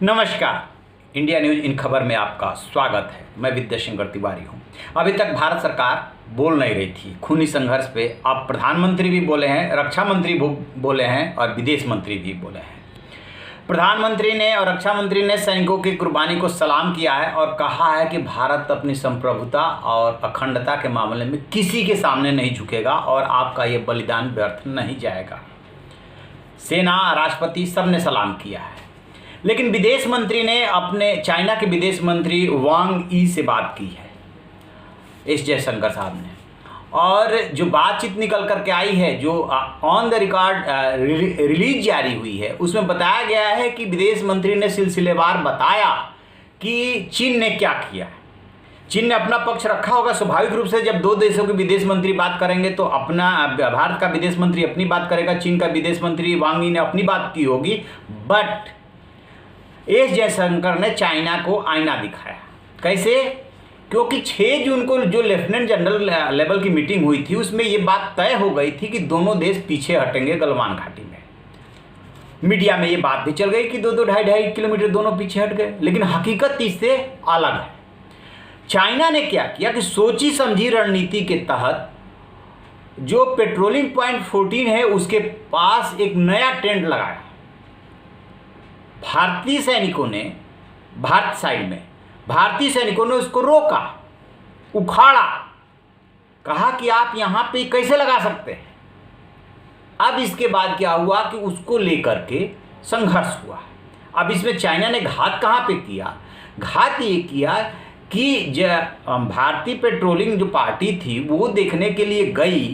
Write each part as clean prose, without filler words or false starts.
नमस्कार, India news in खबर में आपका स्वागत है। मैं विद्याशंकर तिवारी हूं। अभी तक भारत सरकार बोल नहीं रही थी खूनी संघर्ष पे। अब प्रधानमंत्री भी बोले हैं, रक्षा मंत्री बोले हैं और विदेश मंत्री भी बोले हैं। प्रधानमंत्री ने और रक्षा मंत्री ने सैनिकों की कुर्बानी को सलाम किया है और कहा है कि भारत अपनी संप्रभुता और अखंडता के मामले में किसी के सामने नहीं झुकेगा और आपका ये बलिदान व्यर्थ नहीं जाएगा। सेना, राष्ट्रपति सब ने सलाम किया है। लेकिन विदेश मंत्री ने अपने चाइना के विदेश मंत्री वांग यी से बात की है, एस जयशंकर साहब ने, और जो बातचीत निकल करके आई है, जो ऑन द रिकॉर्ड रिलीज जारी हुई है, उसमें बताया गया है कि विदेश मंत्री ने सिलसिलेवार बताया कि चीन ने क्या किया। चीन ने अपना पक्ष रखा होगा। स्वाभाविक रूप से जब दो देशों के विदेश मंत्री बात करेंगे तो अपना भारत का विदेश मंत्री अपनी बात करेगा, चीन का विदेश मंत्री वांग यी ने अपनी बात की होगी। बट एस जयशंकर ने चाइना को आईना दिखाया। कैसे? क्योंकि 6 जून को जो लेफ्टिनेंट जनरल लेवल की मीटिंग हुई थी, उसमें ये बात तय हो गई थी कि दोनों देश पीछे हटेंगे गलवान घाटी में। मीडिया में ये बात भी चल गई कि 2-2, 2.5 किलोमीटर दोनों पीछे हट गए, लेकिन हकीकत इससे अलग है। चाइना ने क्या किया कि सोची समझी रणनीति के तहत जो पेट्रोलिंग पॉइंट 14 है उसके पास एक नया टेंट लगाया। भारतीय सैनिकों ने भारतीय सैनिकों ने उसको रोका, उखाड़ा, कहा कि आप यहां पे कैसे लगा सकते हैं। अब इसके बाद क्या हुआ कि उसको लेकर के संघर्ष हुआ। अब इसमें चाइना ने घात कहां पे किया? घात ये किया कि भारतीय पेट्रोलिंग जो पार्टी थी वो देखने के लिए गई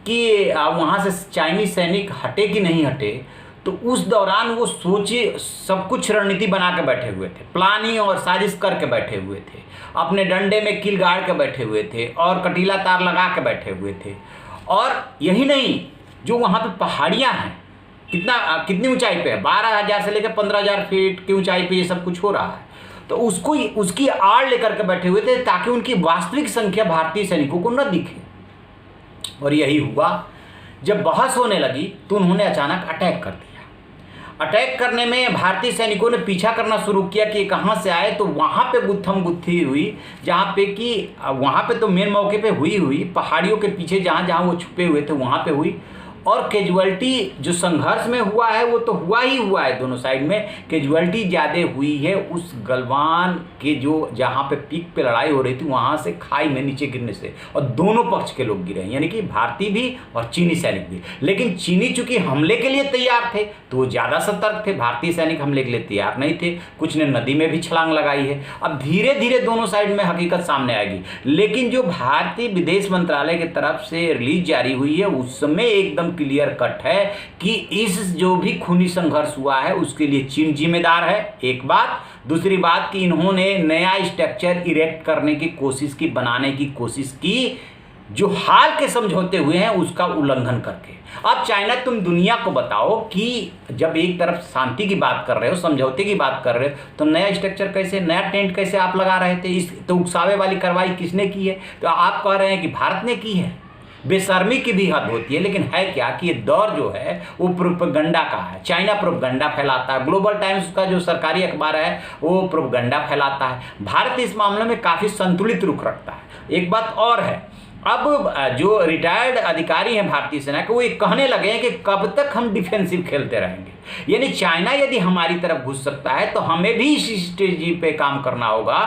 कि वहां से चाइनीज सैनिक हटे कि नहीं हटे। तो उस दौरान वो सोचे, सब कुछ रणनीति बना के बैठे हुए थे, प्लानिंग और साजिश करके बैठे हुए थे, अपने डंडे में कील गाड़ के बैठे हुए थे और कटीला तार लगा के बैठे हुए थे। और यही नहीं, जो वहाँ पे पहाड़ियाँ हैं, कितनी ऊंचाई पे है, 12,000 से लेकर 15,000 फीट की ऊंचाई पे ये सब कुछ हो रहा है। तो उसकी आड़ लेकर के बैठे हुए थे ताकि उनकी वास्तविक संख्या भारतीय सैनिकों को न दिखे। और यही हुआ। जब बहस होने लगी तो उन्होंने अचानक अटैक कर दिया। अटैक करने में भारतीय सैनिकों ने पीछा करना शुरू किया कि कहाँ से आए। तो वहाँ पे गुत्थम गुत्थी हुई, जहाँ पे कि वहाँ पे तो मेन मौके पे हुई पहाड़ियों के पीछे जहाँ जहाँ वो छुपे हुए थे वहाँ पे हुई। और कैजुअलिटी जो संघर्ष में हुआ है वो तो हुआ ही हुआ है। दोनों साइड में कैजुअलिटी ज़्यादा हुई है उस गलवान के जो जहाँ पे पीक पे लड़ाई हो रही थी वहाँ से खाई में नीचे गिरने से, और दोनों पक्ष के लोग गिरे, यानी कि भारतीय भी और चीनी सैनिक भी। लेकिन चीनी चूंकि हमले के लिए तैयार थे तो वो ज़्यादा सतर्क थे, भारतीय सैनिक हमले के लिए तैयार नहीं थे। कुछ ने नदी में भी छलांग लगाई है। अब धीरे धीरे दोनों साइड में हकीकत सामने आएगी। लेकिन जो भारतीय विदेश मंत्रालय की तरफ से रिलीज जारी हुई है उसमें एकदम क्लियर कट है कि इस जो भी खूनी संघर्ष हुआ है उसके लिए चीन जिम्मेदार है, एक बात। दूसरी बात कि इन्होंने नया स्ट्रक्चर इरेक्ट करने की कोशिश की, बनाने की कोशिश की, जो हाल के समझौते हुए हैं उसका उल्लंघन करके। अब चाइना, तुम दुनिया को बताओ कि जब एक तरफ शांति की बात कर रहे हो, समझौते की बात कर रहे हो, तो नया स्ट्रक्चर कैसे, नया टेंट कैसे आप लगा रहे थे? इस तो उकसावे वाली कार्रवाई किसने की है? तो आप कह रहे हैं कि भारत ने की है। बेशर्मी की भी हद होती है। लेकिन है क्या कि ये दौर जो है वो प्रोपेगेंडा का है। चाइना प्रोपेगेंडा फैलाता है। ग्लोबल टाइम्स का जो सरकारी अखबार है वो प्रोपेगेंडा फैलाता है। भारत इस मामले में काफ़ी संतुलित रुख रखता है। एक बात और है, अब जो रिटायर्ड अधिकारी हैं भारतीय सेना के, वो ये कहने लगे हैं कि कब तक हम डिफेंसिव खेलते रहेंगे। यानी चाइना यदि हमारी तरफ घुस सकता है तो हमें भी इस स्ट्रेटजी पे काम करना होगा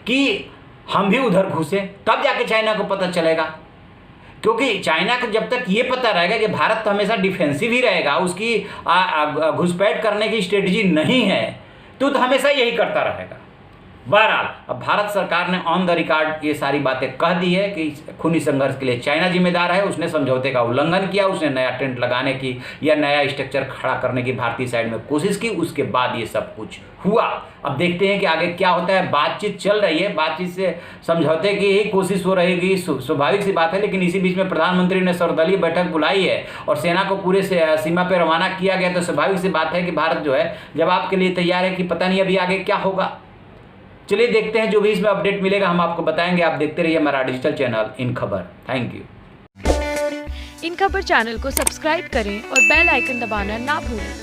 कि हम भी उधर घुसें, तब जाके चाइना को पता चलेगा। क्योंकि चाइना को जब तक ये पता रहेगा कि भारत तो हमेशा डिफेंसिव ही रहेगा, उसकी घुसपैठ करने की स्ट्रेटजी नहीं है, तो हमेशा यही करता रहेगा। बहरहाल अब भारत सरकार ने ऑन द रिकॉर्ड ये सारी बातें कह दी है कि खूनी संघर्ष के लिए चाइना जिम्मेदार है। उसने समझौते का उल्लंघन किया, उसने नया टेंट लगाने की या नया स्ट्रक्चर खड़ा करने की भारतीय साइड में कोशिश की, उसके बाद ये सब कुछ हुआ। अब देखते हैं कि आगे क्या होता है। बातचीत चल रही है, बातचीत से समझौते की ही कोशिश हो रहेगी, स्वाभाविक सी बात है। लेकिन इसी बीच में प्रधानमंत्री ने सर्वदलीय बैठक बुलाई है और सेना को पूरे सीमा पर रवाना किया गया। तो स्वाभाविक सी बात है कि भारत जो है जवाब के लिए तैयार है कि पता नहीं अभी आगे क्या होगा। चलिए देखते हैं, जो भी इसमें अपडेट मिलेगा हम आपको बताएंगे। आप देखते रहिए हमारा डिजिटल चैनल इन खबर। Thank you. इन खबर चैनल को सब्सक्राइब करें और बेल आइकन दबाना ना भूलें।